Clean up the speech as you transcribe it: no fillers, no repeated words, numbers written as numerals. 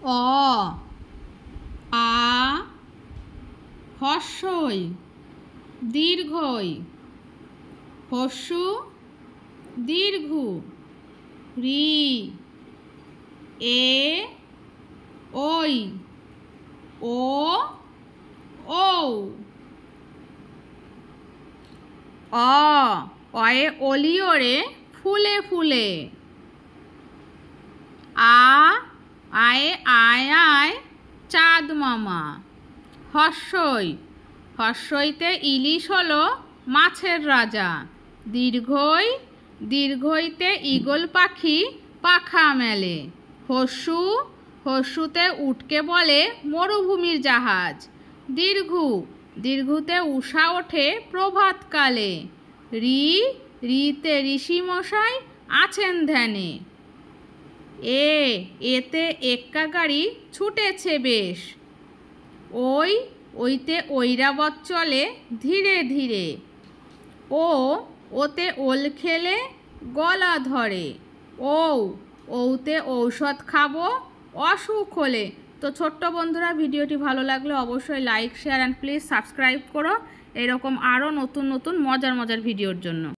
অ আ হর্ষই দীর্ঘই হর্ষু দীর্ঘ রি এ ওই ও ও অয়ে অলিওরে ফুলে ফুলে আয়ে আয় আয় চাঁদ মামা হর্ষই হর্ষইতে ইলিশ হলো মাছের রাজা দীর্ঘই দীর্ঘইতে ঈগল পাখি পাখা মেলে হর্ষু হর্ষুতে উটকে বলে মরুভূমির জাহাজ দীর্ঘু দীর্ঘুতে উষা ওঠে প্রভাতকালে রিতে ঋষিমশাই আছেন ধ্যানে এতে এক্কা গাড়ি ছুটেছে বেশ ওইতে ঐরাবত চলে ধীরে ধীরে ওতে ওল খেলে গলা ধরে ওতে ঔষধ খাবো অসুখ হলে। তো ছোট্ট বন্ধুরা, ভিডিওটি ভালো লাগলে অবশ্যই like share and please subscribe করো এরকম আরও নতুন নতুন মজার মজার ভিডিওর জন্য।